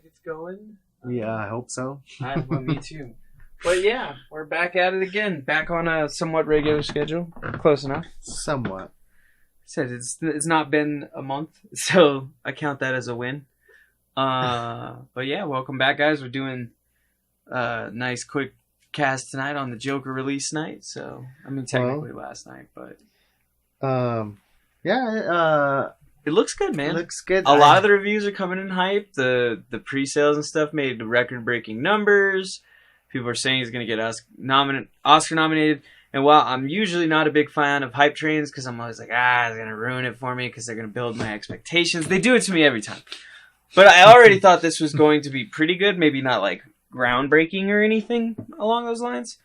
it's going. Yeah, I hope so. Well, me too. But yeah, we're back at it again. Back on a somewhat regular schedule. Close enough. Somewhat. Said it's not been a month, so I count that as a win. But yeah, welcome back, guys. We're doing a nice quick cast tonight on the Joker release night. So I mean, technically last night, but it looks good, man. It looks good. A lot of the reviews are coming in hype. The pre-sales and stuff made record-breaking numbers. People are saying he's going to get Oscar nominated. And while I'm usually not a big fan of hype trains, because I'm always like, it's going to ruin it for me because they're going to build my expectations. They do it to me every time. But I already thought this was going to be pretty good. Maybe not like groundbreaking or anything along those lines.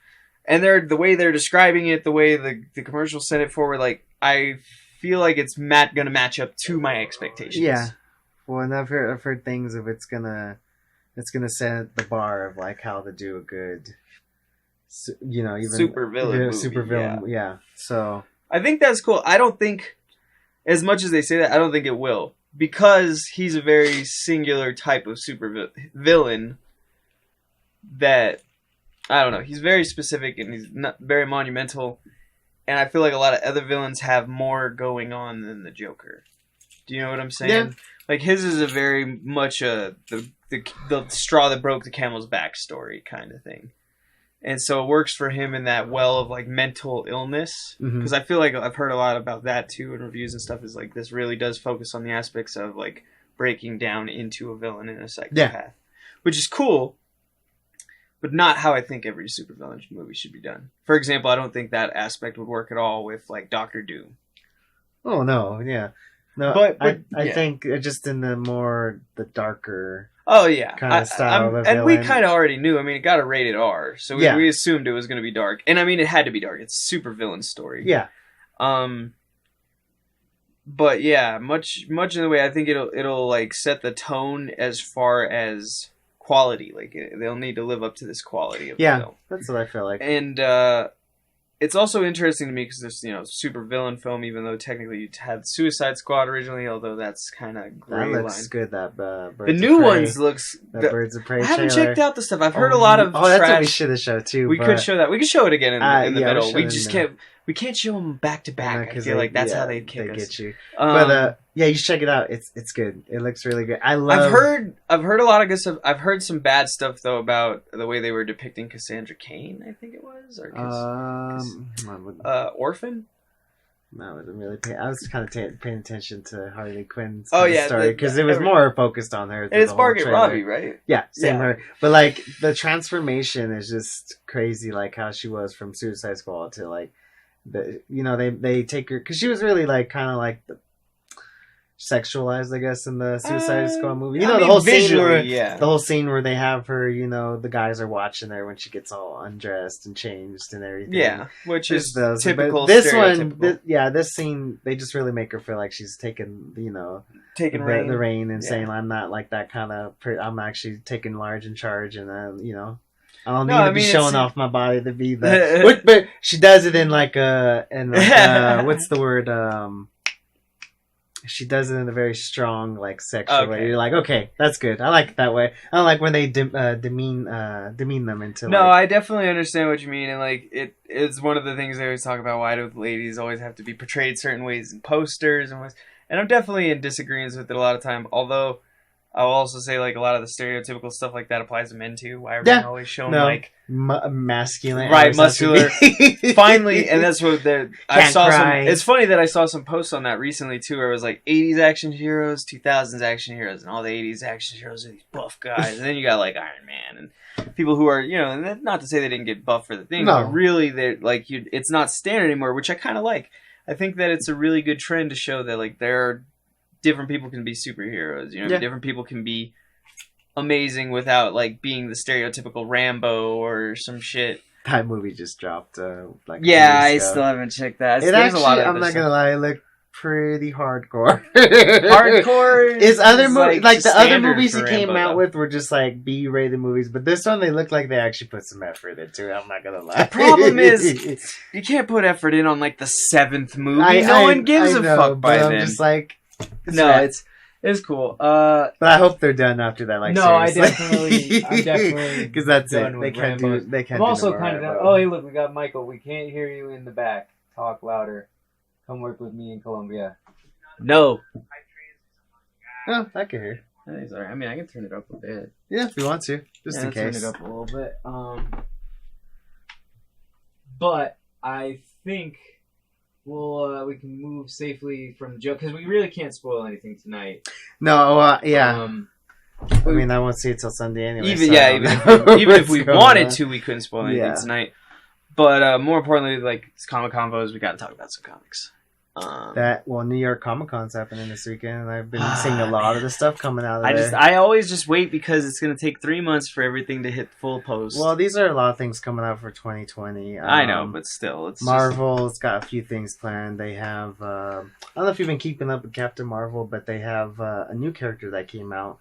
And the way they're describing it, the way the commercial sent it forward, like I feel like it's going to match up to my expectations. Yeah. Well, and I've heard things of it's gonna set the bar of like how to do a good, even super villain. Super villain. Yeah. So I think that's cool. I don't think, as much as they say that, I don't think it will, because he's a very singular type of super villain. That I don't know. He's very specific and he's not very monumental. And I feel like a lot of other villains have more going on than the Joker. Do you know what I'm saying? Yeah. Like his is a very much the straw that broke the camel's back story kind of thing. And so it works for him in that well of like mental illness. Because I feel like I've heard a lot about that too in reviews and stuff. Is like this really does focus on the aspects of like breaking down into a villain and a psychopath, which is cool. But not how I think every supervillain movie should be done. For example, I don't think that aspect would work at all with like Doctor Doom. Oh no, yeah, no. But I think just in the darker. Oh yeah, kind of style. And we kind of already knew. I mean, it got a rated R, so we assumed it was going to be dark. And I mean, it had to be dark. It's a super villain story. Yeah. But yeah, much in the way I think it'll like set the tone as far as quality. Like they'll need to live up to this quality of the film. That's what I feel like. And it's also interesting to me because this super villain film, even though technically you had Suicide Squad originally, although that's kind of gray that looks line. Good. That Birds the new of Prey, ones looks. Birds of Prey. I haven't trailer. checked out the stuff. I've heard a lot of. That's trash. what we should have showed too. We could show that. We could show it again in the middle. We just can't. We can't show them back to back. I feel like that's how they'd kick us. Get you. But you should check it out. It's good. It looks really good. I've heard a lot of good stuff. I've heard some bad stuff though about the way they were depicting Cassandra Cain. I think it was Orphan. No, I wasn't really paying. I was kind of paying attention to Harley Quinn's story because it was more focused on her. And it's Margot Robbie, right? Yeah, same her. But like the transformation is just crazy. Like how she was from Suicide Squad to like they take her because she was really like kind of like sexualized, I guess, in the Suicide Squad movie. The whole scene where they have her, the guys are watching her when she gets all undressed and changed and everything. Yeah, which is typical. This one, this scene, they just really make her feel like she's taking, taking the reign and saying, "I'm not like that kind of. I'm actually taking large in charge," and I don't need to be showing off my body to be the. But she does it in like what's the word? She does it in a very strong, like, sexual way. You're like, okay, that's good. I like it that way. I don't like when they demean them into. No, I definitely understand what you mean, and like it's one of the things they always talk about. Why do ladies always have to be portrayed certain ways in posters and I'm definitely in disagreement with it a lot of time. Although I'll also say like a lot of the stereotypical stuff like that applies to men too. Why are men always shown like masculine, right? Muscular. Finally, and that's what I saw. It's funny that I saw some posts on that recently too, where it was like 80s action heroes, 2000s action heroes, and all the 80s action heroes are these buff guys, and then you got like Iron Man and people who are and not to say they didn't get buff for the thing, but really they're like it's not standard anymore, which I kind of like. I think that it's a really good trend to show that like there are different people can be superheroes. Different people can be amazing without like being the stereotypical Rambo or some shit. That movie just dropped. I still haven't checked that. There's a lot of I'm not gonna lie, it looked pretty hardcore. Hardcore is other movies like the other movies he came out with were just like B-rated movies, but this one they look like they actually put some effort into it. I'm not gonna lie. The problem is you can't put effort in on like the 7th movie. No one gives a fuck by then. I'm just like. It's cool. But I hope they're done after that. Like, No, seriously. I'm definitely because that's done it. with They can't Rambo's. do. They can't. I'm do also no more kind of. Rambo. Oh, hey, look, we got Michael. We can't hear you in the back. Talk louder. Come work with me in Colombia. No. Oh, I can hear. That's all right. I mean, I can turn it up a bit. Yeah, if you want to, just in Turn case. it up a little bit. But I think we can move safely from Joe because we really can't spoil anything tonight. No, yeah. I mean, I won't see it till Sunday anyway. Even so even if we wanted to, we couldn't spoil anything tonight. But more importantly, like it's Comiconvos, we got to talk about some comics. New York Comic Con's happening this weekend, and I've been seeing a lot of the stuff coming out of there. I always just wait because it's going to take 3 months for everything to hit full post. Well, these are a lot of things coming out for 2020. I know, but still, it's Marvel's got a few things planned. They have I don't know if you've been keeping up with Captain Marvel, but they have a new character that came out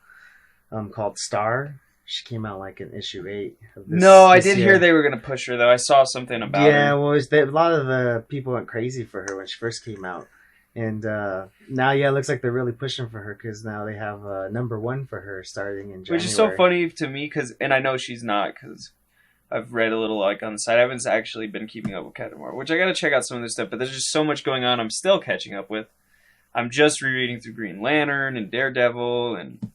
called Star. She came out like in issue 8 of this. No, I did hear they were going to push her though. I saw something about her. Yeah, well, a lot of the people went crazy for her when she first came out, and now, it looks like they're really pushing for her because now they have number 1 for her starting in January. Which is so funny to me and I know she's not because I've read a little like on the side. I haven't actually been keeping up with Captain Marvel, which I got to check out some of this stuff. But there's just so much going on. I'm still catching up with. I'm just rereading through Green Lantern and Daredevil and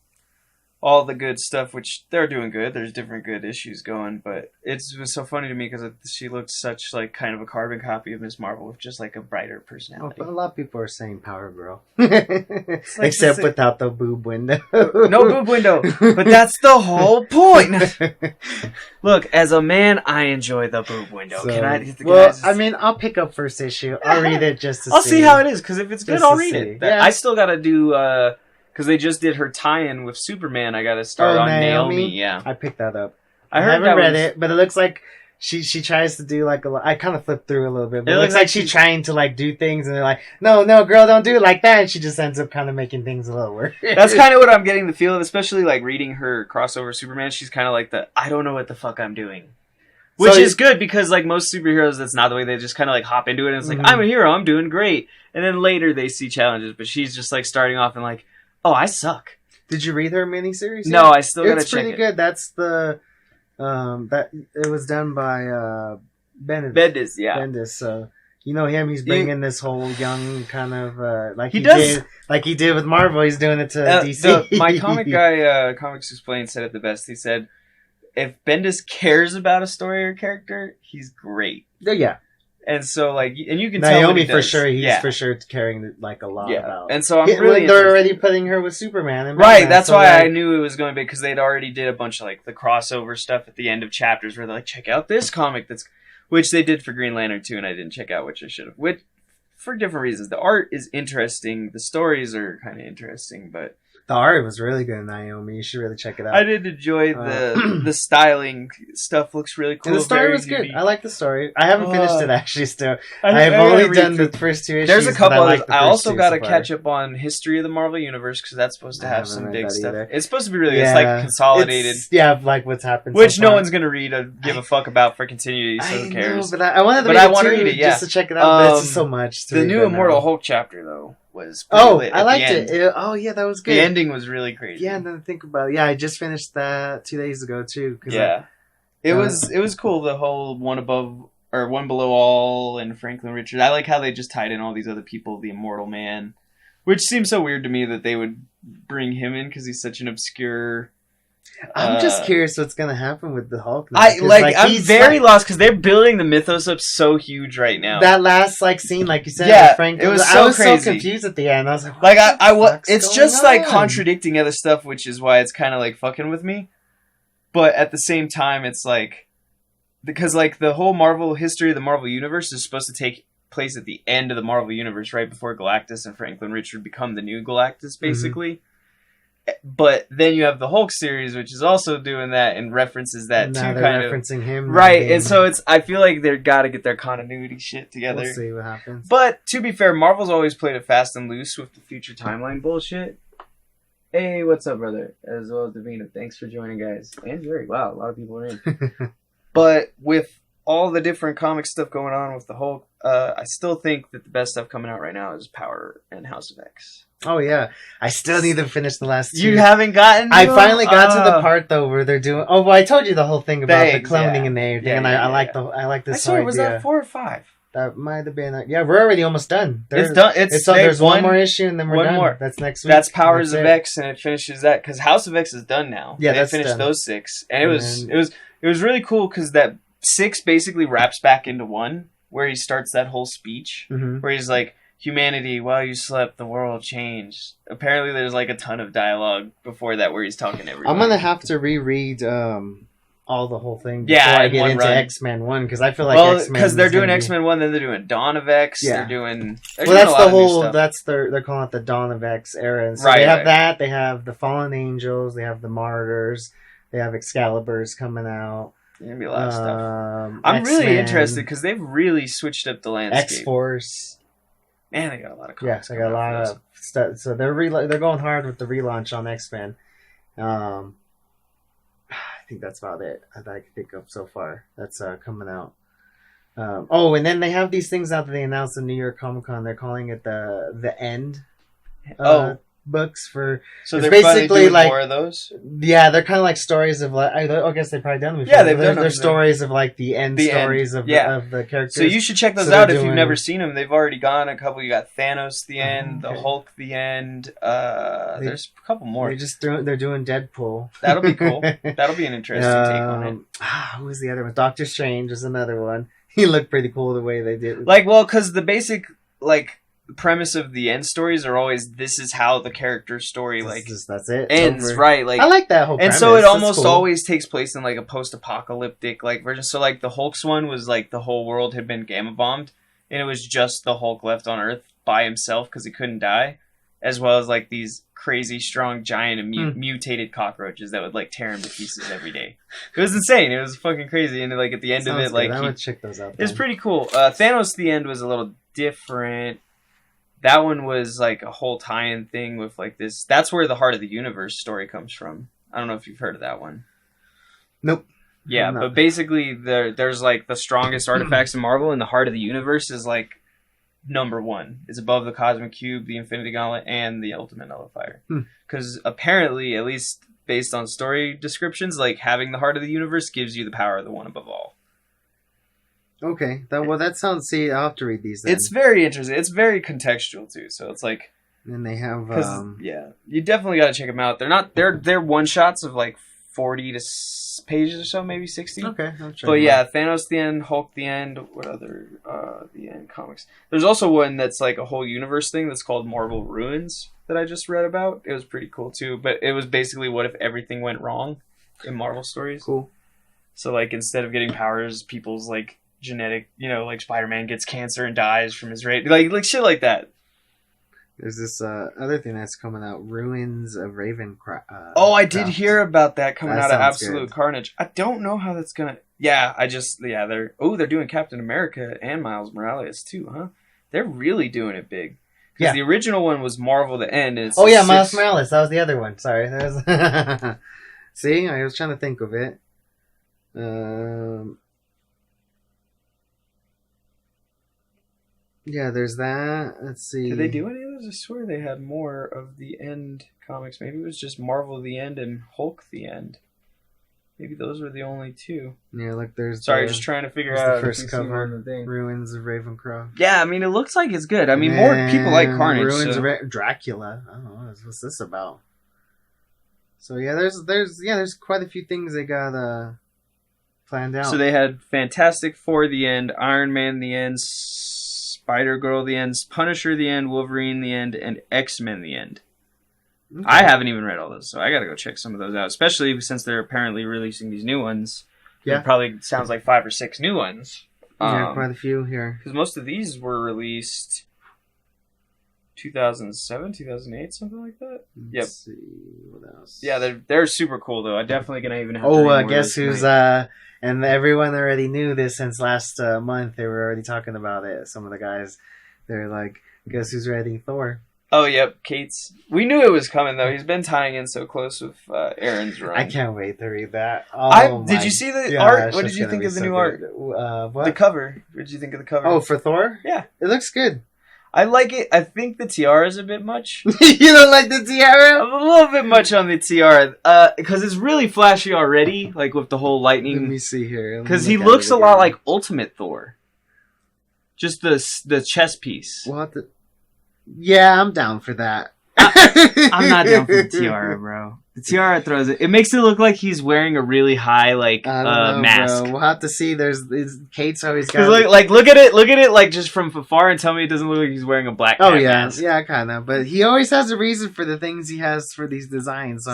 all the good stuff, which they're doing good. There's different good issues going, but it was so funny to me because she looked such like kind of a carbon copy of Miss Marvel with just like a brighter personality. Well, a lot of people are saying Power Girl, like except without the boob window. No boob window, but that's the whole point. Look, as a man, I enjoy the boob window. So, I mean, I'll pick up first issue. I'll read it just to see. I'll see how it is because if it's good, I'll read it. Yeah. I still gotta do. Because they just did her tie-in with Superman. I got to start on Naomi. Yeah, I picked that up. I haven't read it, but it looks like she tries to do like a lot. I kind of flipped through a little bit, but it looks like she's trying to like do things, and they're like, no, girl, don't do it like that. And she just ends up kind of making things a little worse. That's kind of what I'm getting the feel of, especially like reading her crossover Superman. She's kind of like I don't know what the fuck I'm doing. Which is good because like most superheroes, that's not the way. They just kind of like hop into it and it's like, I'm a hero, I'm doing great. And then later they see challenges, but she's just like starting off and like, oh, I suck. Did you read her miniseries? No, I still gotta check it. It's pretty good. That's the that it was done by Bendis. Yeah. Bendis. So you know him. He's bringing this whole young kind of like he did with Marvel. He's doing it to DC. My comic guy, Comics Explained, said it the best. He said, "If Bendis cares about a story or character, he's great." Yeah. And so, like, and you can Naomi tell for sure. He's for sure caring like a lot about. And so I'm really they're already putting her with Superman. And right. That's why I knew it was going to be because they'd already did a bunch of like the crossover stuff at the end of chapters where they're like, check out this comic which they did for Green Lantern too, and I didn't check out, which I should have. Which for different reasons. The art is interesting. The stories are kind of interesting, but. The art was really good, Naomi. You should really check it out. I did enjoy the styling stuff. Looks really cool. And the story was good. I like the story. I haven't finished it actually. Still, I have only done the first 2 issues. There's a couple others. I also got to catch up on History of the Marvel Universe because that's supposed to have some big stuff. It's supposed to be really good. It's like consolidated. Like what's happened. Which no one's gonna read or give a fuck about for continuity. So who cares? But I wanted to read it just to check it out. But it's just so much. The new Immortal Hulk chapter though was lit I liked it. That was good. The ending was really crazy. Yeah, and then think about it. Yeah, I just finished that 2 days ago too. It was cool. The whole one above or one below all and Franklin Richards. I like how they just tied in all these other people. The Immortal Man, which seems so weird to me that they would bring him in because he's such an obscure. I'm just curious what's gonna happen with the Hulk. Now, I'm very lost because they're building the mythos up so huge right now. That last scene, like you said, with Frank, it was I was crazy. So confused at the end. I was it's just like contradicting other stuff, which is why it's kind of like fucking with me. But at the same time, it's like because like the whole Marvel history of the Marvel universe is supposed to take place at the end of the Marvel universe, right before Galactus and Franklin Richard become the new Galactus, basically. Mm-hmm. But then you have the Hulk series, which is also doing that and references that too, kind of referencing him, right? And so I feel like they've got to get their continuity shit together. We'll see what happens. But to be fair, Marvel's always played it fast and loose with the future timeline bullshit. Hey, what's up, brother? As well as Davina, thanks for joining, guys. And Jerry, wow, a lot of people are in. But with all the different comic stuff going on with the Hulk, I still think that the best stuff coming out right now is Power and House of X. Oh yeah, I still need to finish the last 2. You haven't gotten. I finally got to the part though where they're doing. Oh, well, I told you the whole thing about Thanks, the cloning yeah. and everything, Yeah, and yeah, I yeah, like yeah. I like I this swear, whole was idea. that 4 or 5? That might have been. Yeah, we're already almost done. It's done. So there's one more issue, and then we're one done. more. That's next week. That's Powers That's of it. X, and it finishes that because House of X is done now. Yeah, they that's finished done. those 6, and And it was really cool because that 6 basically wraps back into 1, where he starts that whole speech Mhm. where he's like, "Humanity, while you slept, the world changed." Apparently, there's like a ton of dialogue before that where he's talking to everyone. I'm gonna have to reread all the whole thing before Yeah, I in get one into run. X-Men 1 because I feel like Well, X-Men because they're is gonna doing be- X-Men 1, then they're doing Dawn of X. Yeah. They're doing. Well, doing that's a lot the of new whole. stuff. That's they're calling it the Dawn of X era. And so Right, they have right. that. They have the Fallen Angels. They have the Martyrs. They have Excalibur's coming out. There's gonna be a lot of stuff. I'm X-Men, really interested because they've really switched up the landscape. X-Force. Man, they got a lot of. Yeah, comics so I got a coming out lot for of stuff. So they're going hard with the relaunch on X-Men. I think that's about it that I can think of so far. That's coming out. And then they have these things out that they announced in New York Comic Con. They're calling it the End. Books for. So it's they're basically basically doing like- more of those. Yeah, they're kind of like stories of like. I guess they've probably done them before. Yeah, they've They're- done them. They're stories of like the end The end. stories of Yeah. of the characters. So you should check those So out they're if you've doing- never seen them. They've already gone a couple. You got Thanos, the end. okay. The Hulk, the end. They- There's a couple more. They're doing Deadpool. That'll be cool. That'll be an interesting take on it. Who was the other one? Doctor Strange was another one. He looked pretty cool the way they did. Like, well, because the basic premise of the end stories are always this is how the character story that's it. It's ends, over. right? Like, I like that whole. and premise. so it That's almost cool. always takes place in like a post-apocalyptic version. So like the Hulk's one was like the whole world had been gamma bombed, and it was just the Hulk left on Earth by himself because he couldn't die, as well as like these crazy strong giant and mutated cockroaches that would like tear him to pieces every day. It was insane. It was fucking crazy, and like at the end Sounds of it, good. like I would check those out. it was then. pretty cool. Thanos the end was a little different. That one was like a whole tie-in thing with like this. That's where the Heart of the Universe story comes from. I don't know if you've heard of that one. Nope. Yeah, I'm not. but basically there's like the strongest artifacts in Marvel, and the Heart of the Universe is like number 1. It's above the Cosmic Cube, the Infinity Gauntlet, and the Ultimate Nullifier. Because apparently, at least based on story descriptions, like having the Heart of the Universe gives you the power of the One Above All. Okay. That sounds. See, I'll have to read these. Then. It's very interesting. It's very contextual too. So it's like. And they have. Yeah, you definitely got to check them out. They're not they're one shots of like 40 pages or so, maybe 60. Okay, I'll check But them yeah, out. Thanos the end, Hulk the end. What other the end comics? There's also one that's like a whole universe thing that's called Marvel Ruins that I just read about. It was pretty cool too. But it was basically what if everything went wrong in Marvel stories. Cool. So like instead of getting powers, people's like genetic, like Spider-Man gets cancer and dies from his rate, like shit like that. There's this other thing that's coming out, Ruins of Ravencroft. I did hear about that coming That out of sounds Absolute good. Carnage. I don't know how that's gonna. Yeah, they're doing Captain America and Miles Morales too, huh? They're really doing it big. Because Yeah. the original one was Marvel the End. And it's Miles Morales. That was the other one. Sorry. That was See, I was trying to think of it. Yeah, there's that. Let's see. Did they do any of those? I swear they had more of the End comics. Maybe it was just Marvel the End and Hulk the End. Maybe those were the only two. Yeah, look, there's. Sorry, just trying to figure there's out the if first you've seen cover. one of the thing. Ruins of Ravencroft. Yeah, I mean, it looks like it's good. I mean, more people like Carnage. Ruins so. of Dracula. I don't know. What's this about? So yeah, there's quite a few things they got planned out. So they had Fantastic Four the end, Iron Man the end, Spider-Girl the end, Punisher the end, Wolverine the end, and X-Men the end. Okay. I haven't even read all those, so I gotta go check some of those out, especially since they're apparently releasing these new ones. Yeah. It probably sounds like 5 or 6 new ones. Yeah, quite a few here. Because most of these were released 2007, 2008, something like that. Let's see what else. Yeah, they're super cool though. I definitely gonna even have to read more guess of those who's tonight. and everyone already knew this since last month. They were already talking about it. Some of the guys, they're like, guess who's writing Thor? Oh, yep, Kate's. We knew it was coming though. He's been tying in so close with Aaron's run. I can't wait to read that. Oh, Did my you see the gosh, art? What that's did you gonna think be of the so new good. art? What? The cover. What did you think of the cover? Oh, for Thor? Yeah. It looks good. I like it. I think the tiara is a bit much. You don't like the tiara? I'm a little bit much on the tiara because it's really flashy already, like with the whole lightning. Let me see here. Because he looks a lot like Ultimate Thor. Just the chest piece. What? Yeah, I'm down for that. I'm not down for the tiara, bro. The tiara throws it. It makes it look like he's wearing a really high mask. Bro. We'll have to see. Kate's always got look at it like just from afar and tell me it doesn't look like he's wearing a black mask. Yeah, kind of. But he always has a reason for the things he has for these designs. So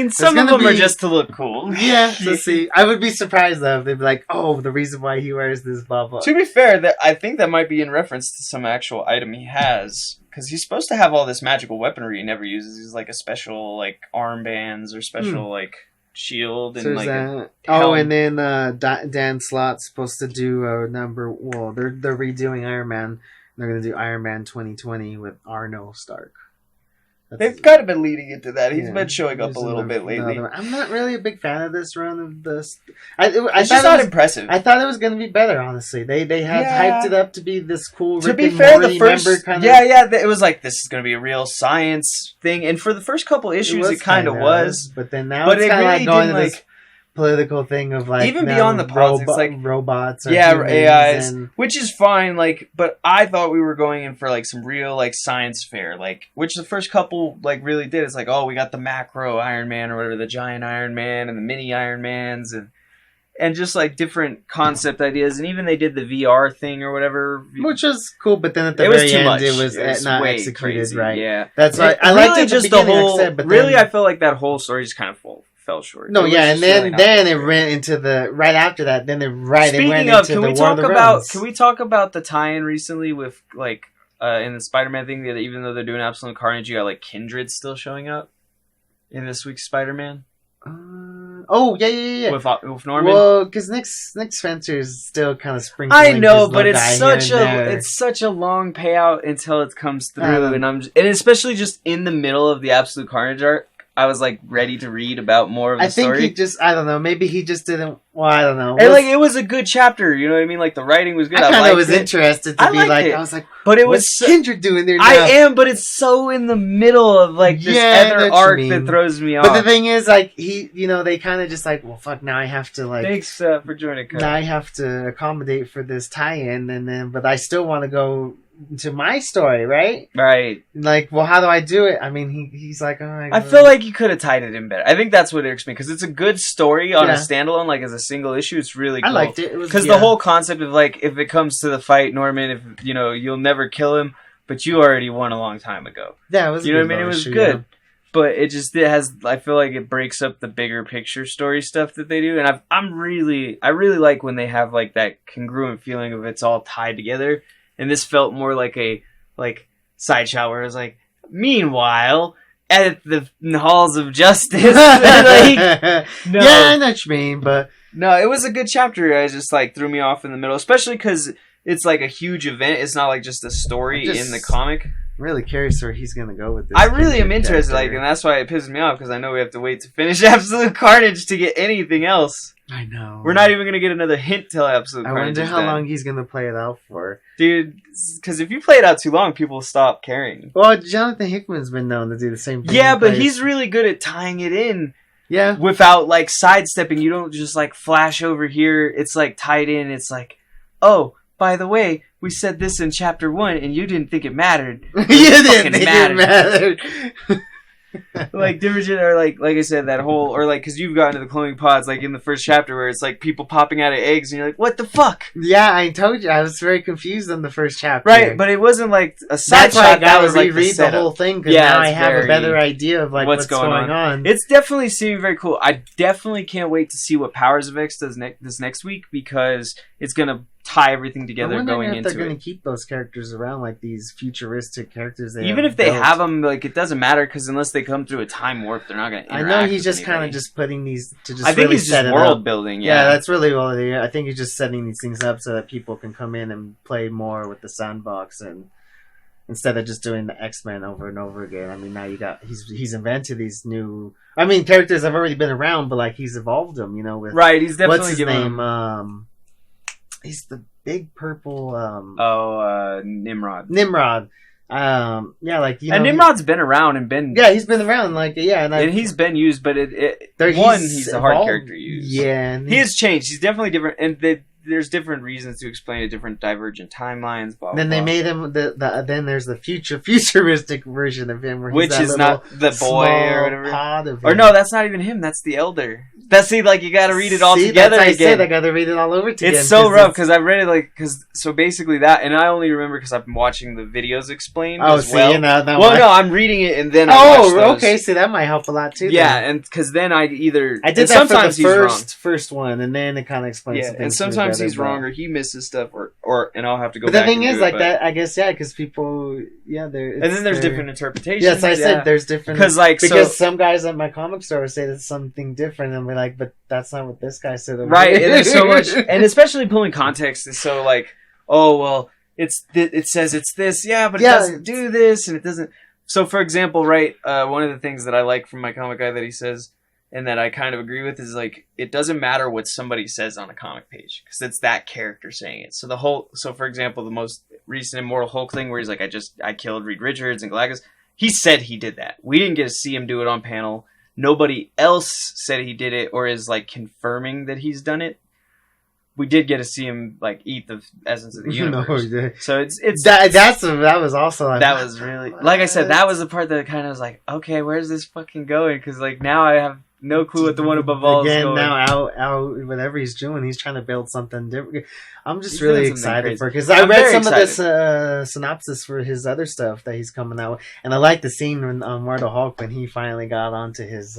some of them are just to look cool. Yeah, let's see. I would be surprised though if they'd be like, "Oh, the reason why he wears this blah blah." To be fair, I think that might be in reference to some actual item he has. Because he's supposed to have all this magical weaponry he never uses. He's like a special armbands or special shield and and then Dan Slott's supposed to do a number. Well, they're redoing Iron Man. They're gonna do Iron Man 2020 with Arno Stark. They've kind of been leading into that. He's been showing up a little bit lately. I'm not really a big fan of this run of this. It's just not impressive. I thought it was going to be better, honestly. They had hyped it up to be this cool To Rick be and fair, Morty the first... kind of... Yeah, it was like, this is going to be a real science thing. And for the first couple issues, it kind of was. But then now it's kind of really like going to this political thing of even beyond the politics, robots, AIs, which is fine. But I thought we were going in for some real science fair, which the first couple really did. It's we got the macro Iron Man or whatever, the giant Iron Man and the mini Iron Mans and just different concept ideas, and even they did the VR thing or whatever, which was cool. But then at the very end, it was not executed crazy. Right. Yeah, that's why I liked it. Just the whole. I felt like that whole story just kind of fell short. No, and then it ran into right after that. Then it went into the War of the Realms. Can we talk about the tie-in recently with in the Spider-Man thing that even though they're doing Absolute Carnage, you got Kindred still showing up in this week's Spider-Man? Yeah. With Norman. Well, because Nick Spencer is still kind of sprinkling. I know, but it's such a long payout until it comes through, and especially just in the middle of the Absolute Carnage arc. I was ready to read about more of the story. I think I don't know, maybe he just didn't, I don't know. And it was a good chapter, you know what I mean? The writing was good. I kind of was interested to be I was like, but it was what's Kindred doing there now? I am, but it's so in the middle of this other arc that throws me off. But the thing is, they kind of just well, fuck, now I have to thanks for joining. Now I have to accommodate for this tie-in, but I still want to go to my story, right? Right. Well, how do I do it? I mean, he's like, oh my God. I feel like you could have tied it in better. I think that's what irks me, because it's a good story on a standalone, as a single issue. It's really cool. I liked it. Because the whole concept of, if it comes to the fight, Norman, if, you'll never kill him, but you already won a long time ago. Yeah, it was You know what I mean? It was good. Yeah. But it has, I feel like it breaks up the bigger picture story stuff that they do. And I really like when they have, that congruent feeling of it's all tied together. And this felt more like a side shot where it was meanwhile, at the halls of justice. No. Yeah, I know what you mean, but no, it was a good chapter. It just threw me off in the middle, especially because it's a huge event. It's not just a story in the comic. I'm really curious where he's gonna go with this. I really am interested, and that's why it pisses me off, because I know we have to wait to finish Absolute Carnage to get anything else. I know. We're not even gonna get another hint till Absolute Carnage. I wonder how long he's gonna play it out for, dude. Because if you play it out too long, people stop caring. Well, Jonathan Hickman's been known to do the same thing. Yeah, but he's really good at tying it in. Yeah. Without sidestepping, you don't just flash over here. It's tied in. It's oh, by the way, we said this in chapter 1, and you didn't think it mattered. You didn't think it mattered. Different shit, or like I said, that whole, or because you've gotten to the cloning pods, in the first chapter where it's people popping out of eggs, and you're what the fuck? Yeah, I told you, I was very confused on the first chapter. Right, but it wasn't a side shot. That was reread the whole thing, because now I have a better idea of what's going on. It's definitely seeming very cool. I definitely can't wait to see what Powers of X does this next week, because it's gonna tie everything together going into it. They're going to keep those characters around, these futuristic characters. Even if they have them, it doesn't matter, because unless they come through a time warp, they're not going to interact. I know he's just kind of just putting these to just. I think he's just world building. Yeah, that's really all. I think he's just setting these things up so that people can come in and play more with the sandbox, and instead of just doing the X-Men over and over again. I mean, now he's invented these new. I mean, characters have already been around, but he's evolved them. With right. He's definitely what's his name. He's the big purple Nimrod. Nimrod. Yeah, like, you know, And Nimrod's been around and been yeah, he's been around, like, yeah, and he's been used, but he's a hard character to use. Yeah, and he has changed. He's definitely different, and there's different reasons to explain it, different divergent timelines. Blah, then blah, they blah. made him then there's the futuristic version of him, where he's Which that is not the boy small or whatever. pod of Or him. no, that's not even him. That's the elder. That's you got to read it all See, together that's again. I got to read it all over again. It's so rough because I read it so basically that, and I only remember because I've been watching the videos explained. Oh, as see, well. No, I'm reading it and then I watch those. Okay, see, that might help a lot too. Yeah, then. and because then I did that sometimes for the first one, and then it kind of explains. Yeah, and sometimes he's wrong or he misses stuff, and I'll have to go. But back the thing and is, do like it, that, I guess, yeah, because people, yeah, and then there's different interpretations. Yes, I said there's different because some guys at my comic store say it's something different, and we're like, but that's not what this guy said. Right, and there's so much, and especially pulling context is so like, oh well, it says it's this, yeah, but it doesn't do this, and it doesn't. So, for example, right, one of the things that I like from my comic guy that he says, and that I kind of agree with, is like, it doesn't matter what somebody says on a comic page because it's that character saying it. So for example, the most recent Immortal Hulk thing where he's like, I killed Reed Richards and Galactus. He said he did that. We didn't get to see him do it on panel. Nobody else said he did it or is like confirming that he's done it. We did get to see him like eat the essence of the universe. No, so it's that was also like, that was really, like I said, that was the part that kind of was like, okay, where's this fucking going? Because like now I have no clue what the one above all is going. Now out whatever he's doing, he's trying to build something different. I'm just He's really doing something excited crazy. for, because I read some very of this synopsis for his other stuff that he's coming out with, and I like the scene when Immortal Hulk when he finally got onto his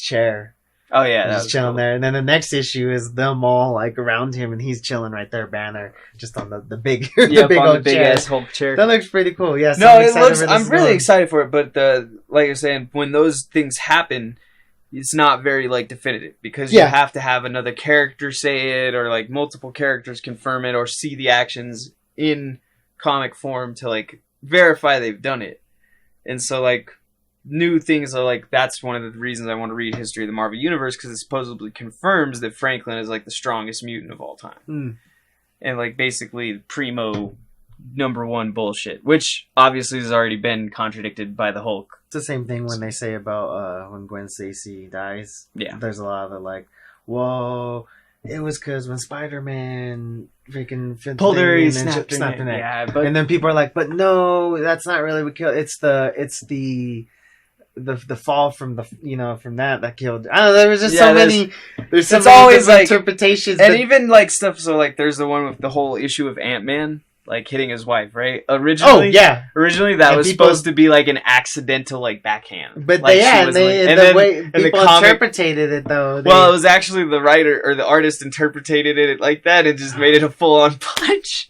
chair. Oh yeah, He's chilling cool. there, and then the next issue is them all like around him, and he's chilling right there, banner just on the big, the big old big chair. Ass Hulk chair. That looks pretty cool. Yes, no, it looks. I'm really excited for it, but like you're saying, when those things happen, it's not very like definitive because you have to have another character say it, or like multiple characters confirm it, or see the actions in comic form to like verify they've done it, and so like. New things are like, that's one of the reasons I want to read History of the Marvel Universe, because it supposedly confirms that Franklin is like the strongest mutant of all time. And like basically primo #1 bullshit, which obviously has already been contradicted by the Hulk. It's the same thing when they say about when Gwen Stacy dies. Yeah, there's a lot of like, whoa, it was because when Spider-Man freaking pulled her, he snapped her neck. Yeah, but and then people are like, but no, that's not really what killed. It's the fall from from that killed. I don't know. There was just so many. There's so many always like interpretations, and even like stuff. So like, there's the one with the whole issue of Ant-Man like hitting his wife, right? Originally that was supposed to be like an accidental like backhand. But like, the way people interpreted it though. It was actually the writer or the artist interpreted it like that and just made it a full-on punch.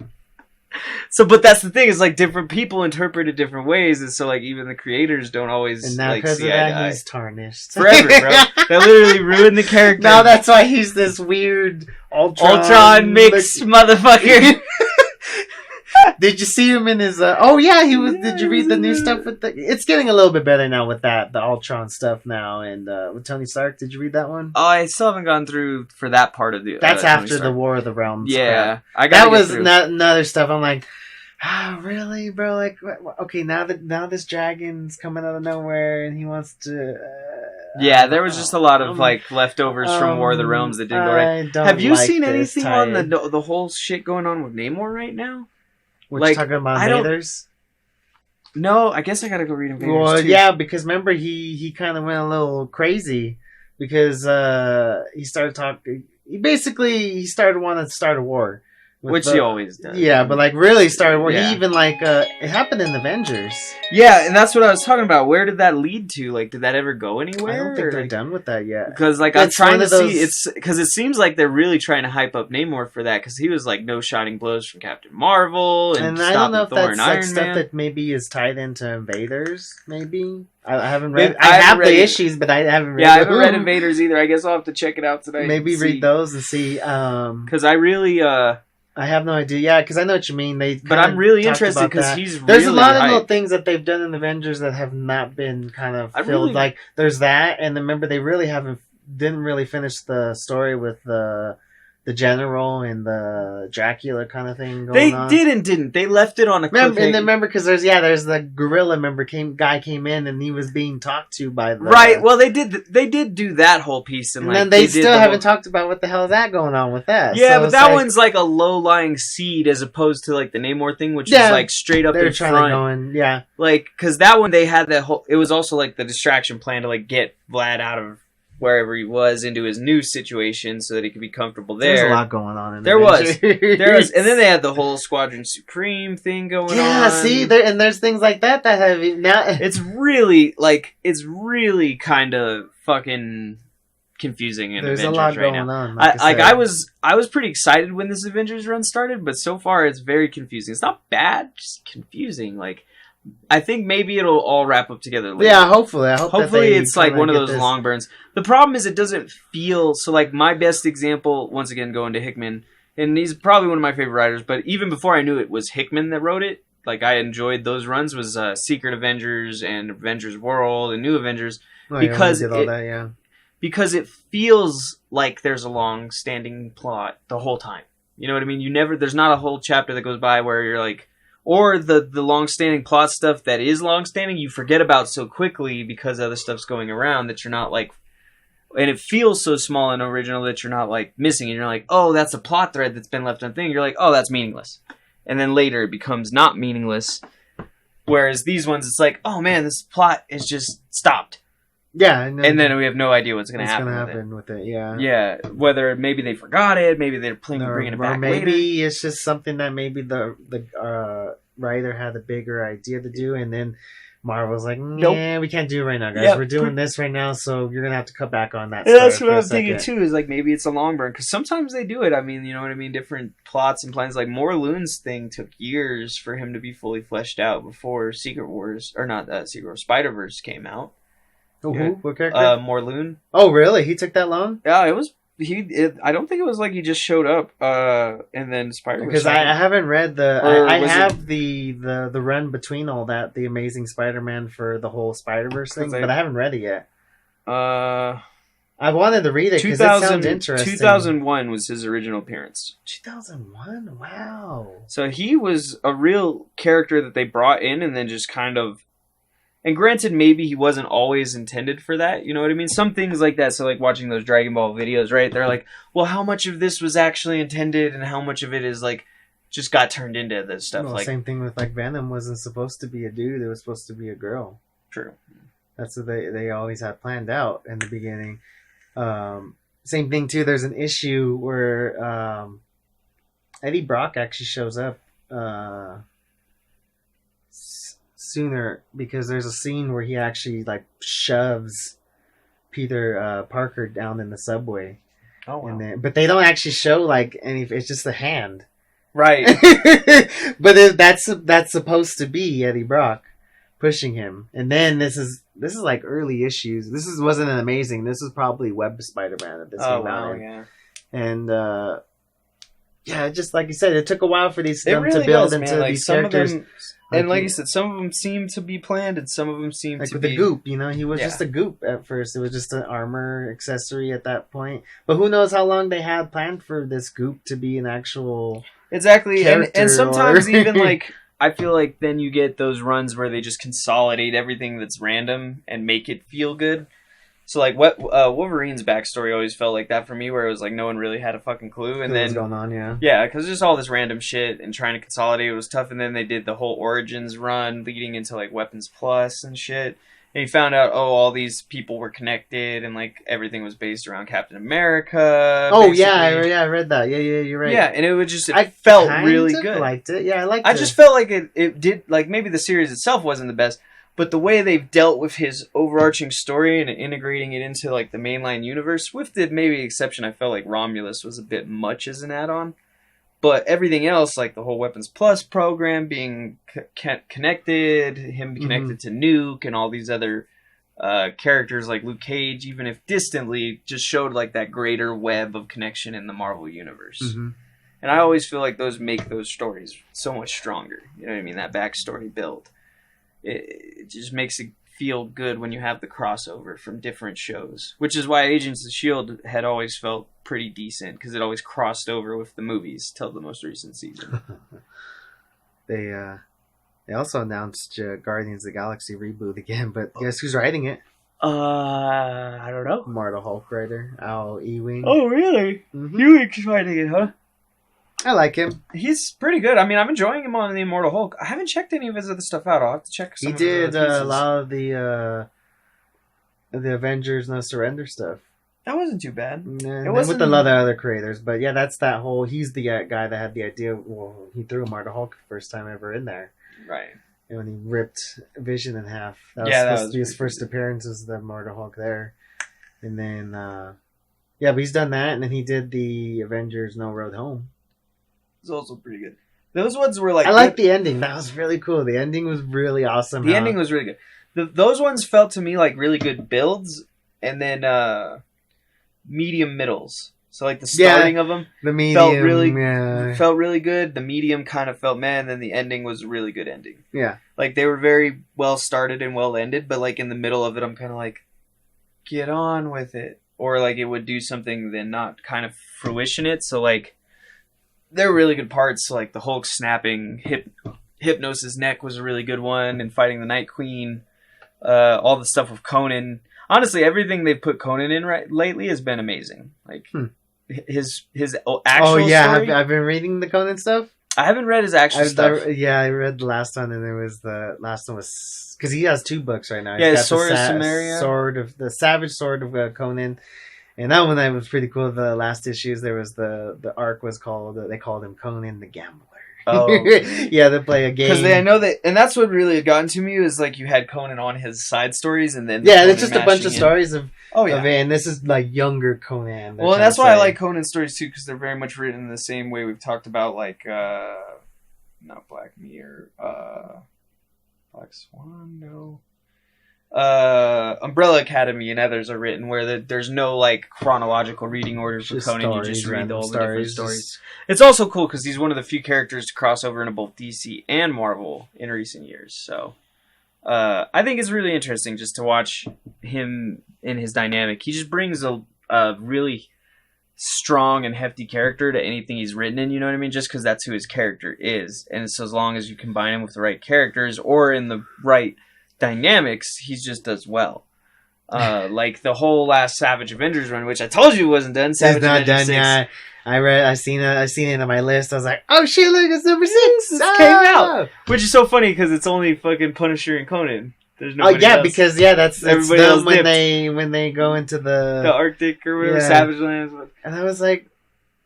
So, but that's the thing, is like different people interpret it different ways, and so like even the creators don't always and now like because see of eye that to eye. he's tarnished Forever, bro. That literally ruined the character. Now that's why he's this weird Ultron mixed motherfucker. Did you see him in his? Oh yeah, he was. Did you read the new stuff with the? It's getting a little bit better now with the Ultron stuff now, and with Tony Stark. Did you read that one? Oh, I still haven't gone through for that part of the. That's after the War of the Realms. Yeah, I got that was another stuff. I'm like, really, bro? Like, okay, now this dragon's coming out of nowhere, and he wants to. Yeah, there was just a lot of like leftovers from War of the Realms that didn't go right. Have you seen anything on the whole shit going on with Namor right now? We're like, talking about Invaders? No, I guess I gotta go read Invaders. Well, too. yeah, because remember he kind of went a little crazy because he started talking. He started wanting to start a war, which he always does. Yeah, but like really started war. Yeah. He even like it happened in Avengers. Yeah, and that's what I was talking about. Where did that lead to? Like, did that ever go anywhere? I don't think they're done with that yet. Because like I'm trying to see, it's because it seems like they're really trying to hype up Namor for that, because he was like no-shotting blows from Captain Marvel and I don't know if Thor that's and like Iron stuff Man. that maybe is tied into Invaders. Maybe I haven't read. I have the issues, but I haven't read. Yeah, I haven't read Invaders either. I guess I'll have to check it out tonight. Maybe read those and see. Because I really. I have no idea. Yeah, because I know what you mean. But I'm really interested because there's a lot of hyped. little things that they've done in Avengers that have not been kind of filled. Like there's that, and remember they really didn't really finish the story with the the general and the Dracula kind of thing going They on. did and didn't. They left it on a cliffhanger. And then remember, because there's the gorilla guy came in and he was being talked to by the... Right, well, they did do that whole piece. And then they still haven't talked about what the hell is that going on with that. Yeah, so but that one's like a low-lying seed as opposed to like the Namor thing, which is like straight up in front. Yeah. Like, because that one they had that whole... It was also like the distraction plan to like get Vlad out of wherever he was into his new situation so that he could be comfortable there. There's a lot going on in there was. And then they had the whole Squadron Supreme thing going on. Yeah, see? And there's things like that have... Now... It's really kind of fucking confusing in There's Avengers a lot right going now. on. I was pretty excited when this Avengers run started, but so far it's very confusing. It's not bad, just confusing. Like, I think maybe it'll all wrap up together later. Yeah, hopefully. Hopefully it's like one of those long burns. The problem is it doesn't feel... So, like, my best example, once again, going to Hickman, and he's probably one of my favorite writers, but even before I knew it was Hickman that wrote it, like, I enjoyed those runs, was Secret Avengers and Avengers World and New Avengers, because because it feels like there's a long-standing plot the whole time. You know what I mean? There's not a whole chapter that goes by where you're like... Or the long-standing plot stuff that is long-standing, you forget about so quickly because other stuff's going around that you're not like... And it feels so small and original that you're not like missing it. You're like, oh, that's a plot thread that's been left unthing. You're like, oh, that's meaningless. And then later it becomes not meaningless. Whereas these ones, it's like, oh man, this plot is just stopped. Yeah. And then we have no idea what's going to happen with it. Yeah. Yeah. Whether maybe they forgot it, maybe they're bringing it back maybe later. It's just something that maybe the writer had a bigger idea to do, and then Marvel's like, nope, we can't do it right now, guys. Yep. We're doing this right now, so you're going to have to cut back on that. Yeah, that's what I'm thinking too, is like maybe it's a long burn, because sometimes they do it. I mean, you know what I mean? Different plots and plans. Like Morloon's thing took years for him to be fully fleshed out before Secret Wars, or not Secret Wars, Spider-Verse came out. Oh, who? What character? Morloon. Oh, really? He took that long? Yeah, it was. I don't think it was like he just showed up and then Spider-Man. Because I haven't read I have the run between all that, the Amazing Spider-Man for the whole Spider-Verse thing, but I haven't read it yet. I wanted to read it because it sounds interesting. 2001 was his original appearance. 2001? Wow. So he was a real character that they brought in and then just kind of... And granted, maybe he wasn't always intended for that, you know what I mean? Some things like that, so like watching those Dragon Ball videos, right? They're like, well, how much of this was actually intended and how much of it is like, just got turned into this stuff? Well, like same thing with like Venom wasn't supposed to be a dude, it was supposed to be a girl. True. That's what they always had planned out in the beginning. Same thing too, there's an issue where Eddie Brock actually shows up sooner, because there's a scene where he actually like shoves Peter Parker down in the subway. Oh, wow. But they don't actually show like any. It's just a hand, right? But that's supposed to be Eddie Brock pushing him. And then this is like early issues. Wasn't an Amazing. This is probably Web Spider-Man that this came out in. Yeah. And yeah, just like you said, it took a while for them to build into like these characters. And like you said, some of them seem to be planned, and some of them seem to be... Like with the goop, you know? He was just a goop at first. It was just an armor accessory at that point. But who knows how long they had planned for this goop to be an actual... Exactly, and sometimes even like... I feel like then you get those runs where they just consolidate everything that's random and make it feel good. So like Wolverine's backstory always felt like that for me, where it was like no one really had a fucking clue, and then what's going on, yeah, because just all this random shit and trying to consolidate it was tough. And then they did the whole Origins run leading into like Weapons Plus and shit, and you found out all these people were connected and like everything was based around Captain America. Oh basically. I read that. Yeah, you're right. Yeah, and it felt really good. Liked it. Yeah, I liked it. I just felt like it did, like maybe the series itself wasn't the best. But the way they've dealt with his overarching story and integrating it into like the mainline universe, with the maybe exception, I felt like Romulus was a bit much as an add-on. But everything else, like the whole Weapons Plus program being connected, him connected to Nuke, and all these other characters like Luke Cage, even if distantly, just showed like that greater web of connection in the Marvel universe. Mm-hmm. And I always feel like those make those stories so much stronger. You know what I mean? That backstory build. It just makes it feel good when you have the crossover from different shows, which is why Agents of S.H.I.E.L.D. had always felt pretty decent, because it always crossed over with the movies till the most recent season. They also announced Guardians of the Galaxy reboot again, but guess who's writing it? I don't know. Immortal Hulk writer, Al Ewing. Oh, really? Mhm. Ewing's writing it, huh? I like him. He's pretty good. I mean, I'm enjoying him on the Immortal Hulk. I haven't checked any of his other stuff out. I'll have to check some He of his did other a pieces. lot of the Avengers No Surrender stuff. That wasn't too bad. And with a lot of other creators, but yeah, that's that whole. He's the guy that had the idea. Well, he threw Immortal Hulk first time ever in there. Right. And when he ripped Vision in half, that Yeah, was supposed to be his first appearance as the Immortal Hulk there. And then, but he's done that, and then he did the Avengers No Road Home. It's also pretty good. Those ones were like... I like the ending. That was really cool. The ending was really awesome. The ending was really good. Those ones felt to me like really good builds, and then medium middles. So like the starting of them the medium, felt really good. The medium kind of felt meh, and then the ending was a really good ending. Yeah. Like they were very well started and well ended, but like in the middle of it, I'm kind of like, get on with it. Or like it would do something then not kind of fruition it. So like there were really good parts. So, like the Hulk snapping Hypnosis' neck was a really good one, and fighting the Night Queen. All the stuff with Conan. Honestly, everything they've put Conan in lately has been amazing. Like his actual story. I've been reading the Conan stuff. I haven't read his actual stuff. I read the last one, and the last one was because he has 2 books right now. Yeah, He's got Sword of Samaria, the Savage Sword of Conan, and that one was pretty cool. The last issues there was the arc was called they called him Conan the Gambler. Oh, yeah, they play a game because I know that, and that's what really had gotten to me is like you had Conan on his side stories, and then it's just a bunch of stories of it. And this is like younger Conan. Well, and that's why I like Conan stories too, because they're very much written in the same way we've talked about, like not Black Mirror, Black Swan, no. Umbrella Academy and others are written where there's no like chronological reading order for Conan. You just read all the different stories. It's also cool because he's one of the few characters to cross over into both DC and Marvel in recent years. So I think it's really interesting just to watch him in his dynamic. He just brings a really strong and hefty character to anything he's written in, you know what I mean? Just because that's who his character is. And so as long as you combine him with the right characters or in the right dynamics, he just does well. Like the whole last Savage Avengers run, which I told you wasn't done. Savage Avengers done 6. yet. I seen it on my list. I was like, oh shit, look, it's number 6. It came out, which is so funny because it's only fucking Punisher and Conan. There's nobody else. Because that's Everybody else when they go into the Arctic or whatever, Savage Lands. And I was like,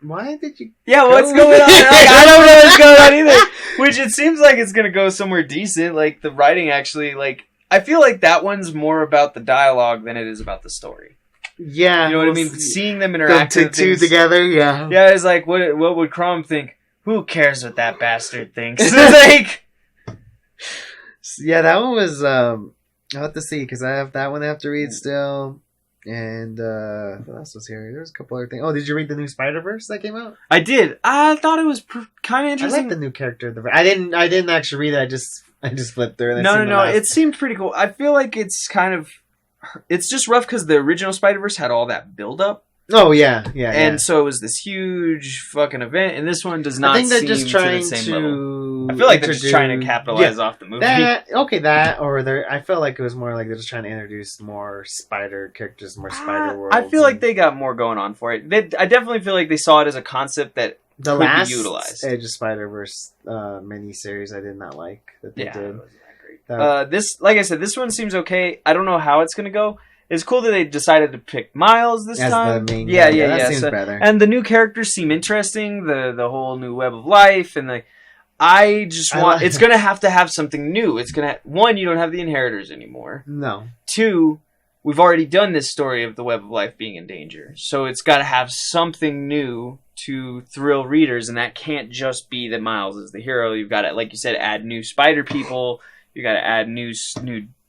why did you? Yeah, what's going on? Like, I don't know what's going on either. Which it seems like it's gonna go somewhere decent. Like the writing actually, like I feel like that one's more about the dialogue than it is about the story. Yeah, you know what I mean. Seeing them interact with two together, yeah. It's like what would Crom think? Who cares what that bastard thinks? Like, yeah, that one was. I'll have to see because I have that one I have to read still. And what else was here? There's a couple other things. Oh, did you read the new Spider-Verse that came out? I did. I thought it was kind of interesting. I like the new character. I didn't actually read it. I just flipped through. No. It seemed pretty cool. I feel like it's just rough because the original Spider-Verse had all that build-up. Oh yeah. And so it was this huge fucking event, and this one does not seem to the same level. I feel like they're just trying to capitalize off the movie. I felt like it was more like they're just trying to introduce more spider characters, more spider worlds. I feel like they got more going on for it. I definitely feel like they saw it as a concept that the could last be utilized. Edge of Spider-Verse miniseries I did not like that they did. It wasn't that great. This, like I said, this one seems okay. I don't know how it's going to go. It's cool that they decided to pick Miles this time. The main guy. That seems better. And the new characters seem interesting. The whole new Web of Life and it's going to have something new. It's going to one, you don't have the Inheritors anymore. No. 2, we've already done this story of the Web of Life being in danger. So it's got to have something new to thrill readers, and that can't just be that Miles is the hero. You've got to, like you said, add new spider people. You got to add new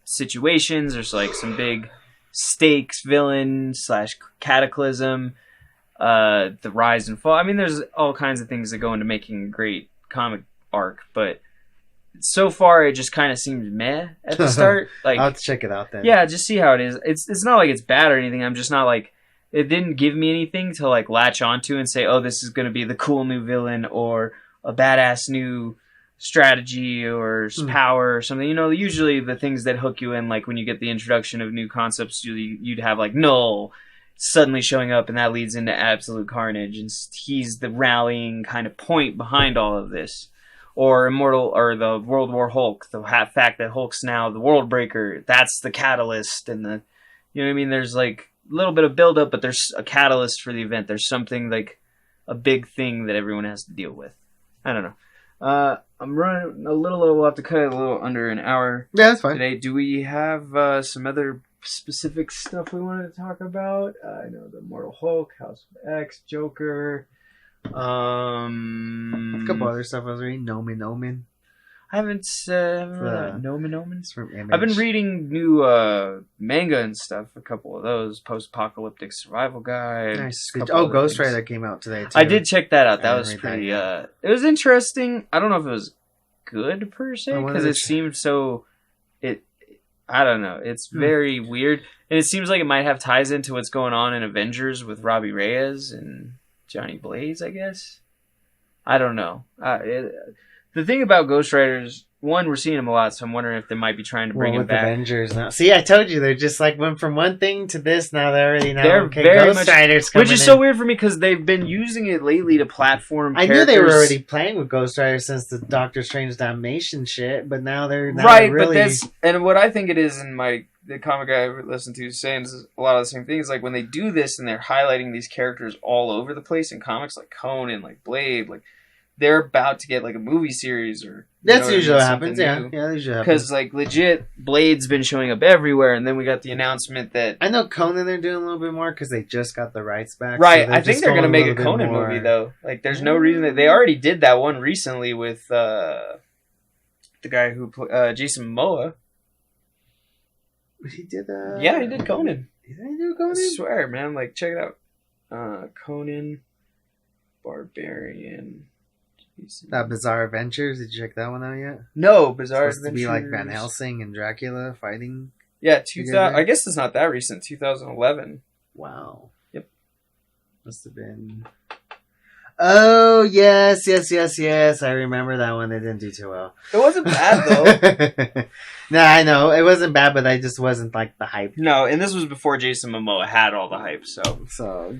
situations. There's like some big stakes, villain / cataclysm, the rise and fall. I mean, there's all kinds of things that go into making a great comic arc, but so far it just kind of seems meh at the start. Like, I'll have to check it out then. yeah, just see how it is. It's not like it's bad or anything. I'm just not like, it didn't give me anything to like latch onto and say, oh, this is going to be the cool new villain or a badass new strategy or power or something. You know, usually the things that hook you in, like when you get the introduction of new concepts, you'd have like Null suddenly showing up, and that leads into absolute carnage, and he's the rallying kind of point behind all of this. Or Immortal, or the World War Hulk, the fact that Hulk's now the World Breaker, that's the catalyst, and the, you know what I mean? There's like a little bit of build up, but there's a catalyst for the event. There's something like a big thing that everyone has to deal with. I don't know. I'm running a little low. We'll have to cut it a little under an hour. Yeah, that's fine. Today, do we have some other specific stuff we wanted to talk about? I know the Immortal Hulk, House of X, Joker. A couple other stuff I was reading. Nomen. I haven't read that. Nomen. It's from Image. I've been reading new manga and stuff. A couple of those. Post-apocalyptic survival guide. Nice. Ghost Rider came out today too. I did check that out. That was pretty. It was interesting. I don't know if it was good per se because it seemed so. I don't know. It's very weird, and it seems like it might have ties into what's going on in Avengers with Robbie Reyes and Johnny Blaze, I guess. I don't know. The thing about Ghost Riders, one, we're seeing him a lot, so I'm wondering if they might be trying to bring him back. Avengers now. See, I told you, they're just like went from one thing to this. Now they're already Ghost Riders coming which is so weird for me because they've been using it lately to platform characters. I knew they were already playing with Ghost Riders since the Doctor Strange Damnation shit, but now they're right. Really... But that's, and what I think it is in the comic I listened to saying is a lot of the same things. Like when they do this and they're highlighting these characters all over the place in comics, like Conan, like Blade, like they're about to get like a movie series or that's usually what happens. Yeah, that usually happens. Because like legit, Blade's been showing up everywhere, and then we got the announcement that I know Conan they're doing a little bit more because they just got the rights back. Right, so I think they're gonna make a Conan movie though. Like, there's no reason that they already did that one recently with the guy who Jason Momoa. He did yeah, he did Conan. Did he do Conan? I swear, man. Like, check it out. Conan, Barbarian. That Bizarre Adventures. Did you check that one out yet? No, Bizarre Adventures. To be like Van Helsing and Dracula fighting. Yeah, 2000. I guess it's not that recent. 2011. Wow. Yep. Must have been. Oh yes. I remember that one. They didn't do too well. It wasn't bad though. Nah, I know it wasn't bad, but I just wasn't like the hype. No, and this was before Jason Momoa had all the hype, so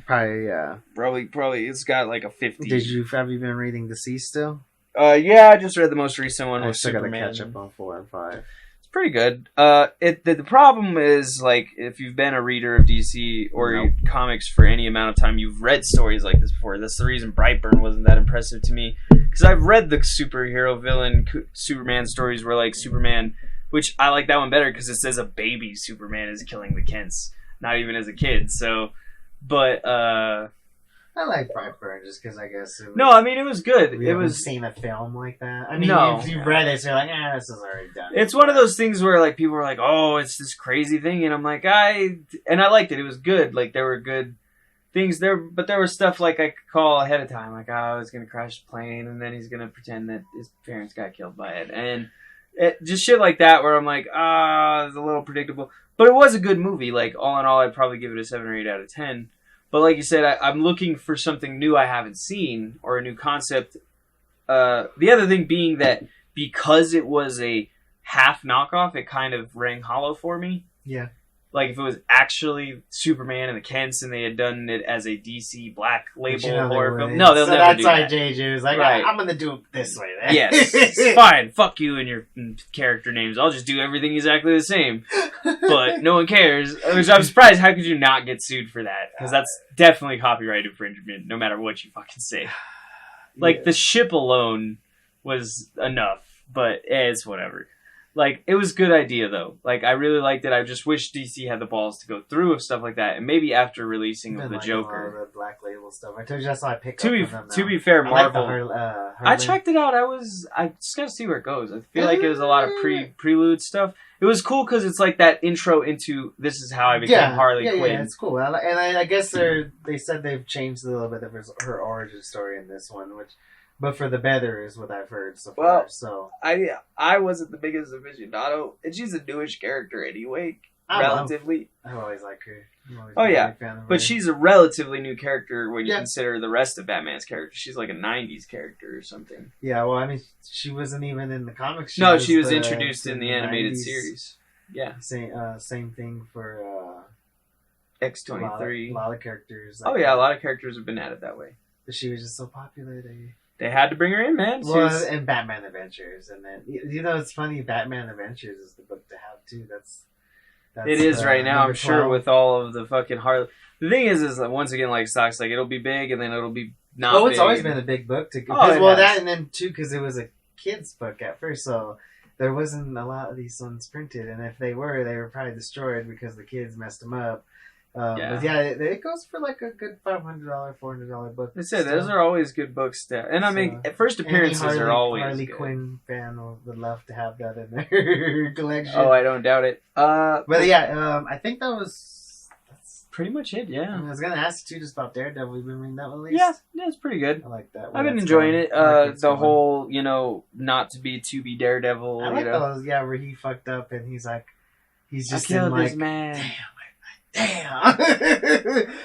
probably yeah. Probably it's got like a 50. Have you been reading The Sea still? Yeah, I just read the most recent one. I with still Superman. gotta catch up on 4 and 5. It's pretty good. The problem is, like, if you've been a reader of DC or comics for any amount of time, you've read stories like this before. That's the reason Brightburn wasn't that impressive to me, because I've read the superhero villain Superman stories where like Superman. Which I like that one better because it says a baby Superman is killing the Kents, not even as a kid. So, but I like Brightburn just because I guess. No, I mean it was good. We haven't seen a film like that. I mean, no, if you've read it, so you're like, this is already done. It's one of those things where like people are like, oh, it's this crazy thing, and I'm like, I liked it. It was good. Like there were good things there, but there was stuff like I could call ahead of time, like, oh, he's gonna crash the plane, and then he's gonna pretend that his parents got killed by it, and. Just shit like that where I'm like, it's a little predictable. But it was a good movie. Like, all in all, I'd probably give it a 7 or 8 out of 10. But like you said, I'm looking for something new I haven't seen or a new concept. The other thing being that because it was a half knockoff, it kind of rang hollow for me. Yeah. Like, if it was actually Superman and the Kents and they had done it as a DC Black Label horror film. No, they'll never do that. That's why JJ was like, right. I'm going to do it this way then. Yes. Fine. Fuck you and your character names. I'll just do everything exactly the same. But no one cares. Which I'm surprised. How could you not get sued for that? Because that's definitely copyright infringement, no matter what you fucking say. Like, the ship alone was enough. But it's whatever. Like, it was a good idea, though. Like, I really liked it. I just wish DC had the balls to go through with stuff like that. And maybe after releasing of the Joker. All the Black Label stuff. I told you that's why I picked up on them now. To be fair, Marvel... I checked it out. I just gotta see where it goes. I feel like it was a lot of prelude stuff. It was cool because it's like that intro into this is how I became Harley Quinn. Yeah, it's cool. And I guess they said they've changed a little bit of her origin story in this one, which but for the better is what I've heard so far. Well, So I wasn't the biggest aficionado, and she's a newish character anyway, I don't know. relatively. I've always liked her. I've always Oh, been a yeah. big fan of her. But she's a relatively new character when you Yeah. consider the rest of Batman's characters. She's like a 90s character or something. Yeah, well, I mean, she wasn't even in the comics. No, she was the- introduced in the animated 90s. series. Yeah. Same thing for X-23. A lot of characters. Oh, yeah, a lot of characters have been added that way. But she was just so popular. They had to bring her in, man. She Well, was- and Batman Adventures, and then it's funny. Batman Adventures is the book to have too. That's it is right now, number I'm sure, 12. with all of the fucking Harley. The thing is that once again, like stocks, like it'll be big and then it'll be not. Oh, big. it's always been a big book to. Oh, it Well, has. that and then too, because it was a kids' book at first, so there wasn't a lot of these ones printed, and if they were probably destroyed because the kids messed them up. But yeah, it goes for like a good $500, $400 book. I said those are always good books to, and I mean, So, first appearances Any are always Harley good. Quinn fan would love to have that in their collection. Oh, I don't doubt it. But yeah, I think that's pretty much it. Yeah. I was gonna ask you too, just about Daredevil. You've been reading that one at least. Yeah, it's pretty good. I like that. I've been enjoying it. The whole, not to be Daredevil. I like those. Yeah, where he fucked up and he's like, he's I just killed in like, this man. damn.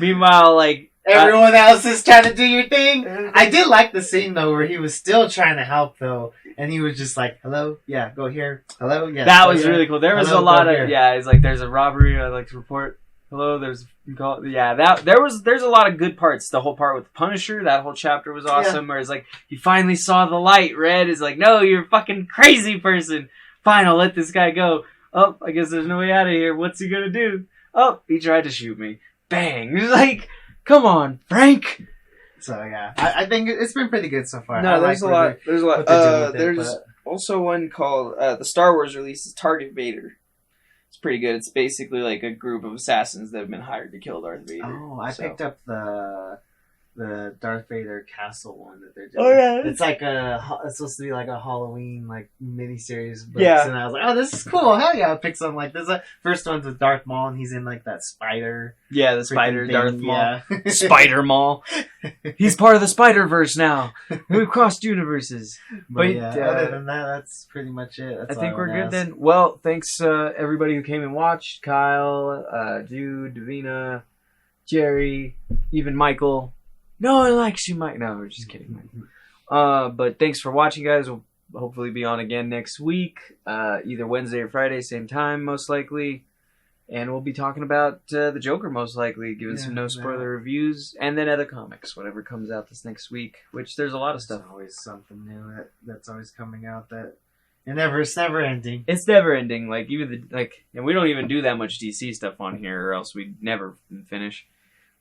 Meanwhile, like Everyone else is trying to do your thing. I did like the scene though, where he was still trying to help though, and he was just like, "Hello, yeah, go here. Hello, yeah." that was really cool. There was Hello, a lot go of here. It's like there's a robbery. I'd like to report. Hello, there's call. Yeah, there's a lot of good parts. The whole part with Punisher, that whole chapter was awesome. Where it's like you finally saw the light. Red is like, no, you're a fucking crazy person. Fine, I'll let this guy go. Oh, I guess there's no way out of here. What's he gonna do? Oh, he tried to shoot me. Bang! Like, come on, Frank. So yeah, I think it's been pretty good so far. No, I there's like a lot. There's a lot. what they're doing with it, There's but- also one called the Star Wars release is Target Vader. It's pretty good. It's basically like a group of assassins that have been hired to kill Darth Vader. Oh, I So- picked up the Darth Vader castle one that they're doing. Oh, yeah. It's like it's supposed to be like a Halloween like miniseries books, Yeah. and I was like, oh, this is cool. Hell yeah, I'll pick something like this. First one's with Darth Maul, and he's in like that spider. Yeah, the Spider freaking Darth thing, Maul. yeah. Spider Maul. He's part of the Spider-Verse now. We've crossed universes. But But, yeah, other than that, that's pretty much it. That's I all think we're would good ask. then. Well, thanks everybody who came and watched. Kyle, Jude, Davina, Jerry, even Michael. No one likes you, Mike. No, we're just kidding, Mike. But thanks for watching, guys. We'll hopefully be on again next week, either Wednesday or Friday, same time, most likely. And we'll be talking about the Joker, most likely, giving some no spoiler reviews, and then other comics, whatever comes out this next week. Which there's a lot of stuff. There's always something new that's always coming out that it's never ending. It's never ending. Like even and we don't even do that much DC stuff on here, or else we'd never finish.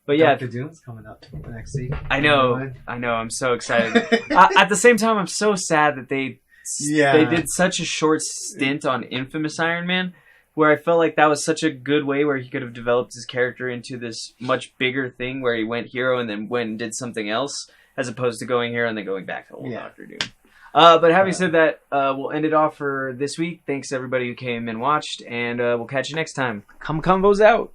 But yeah, Dr. Doom's coming up next week. I know. I'm so excited. At the same time, I'm so sad that they did such a short stint on Infamous Iron Man, where I felt like that was such a good way where he could have developed his character into this much bigger thing where he went hero and then went and did something else, as opposed to going hero and then going back to old Dr. Doom. But having said that, we'll end it off for this week. Thanks to everybody who came and watched, and we'll catch you next time. Comiconvos out.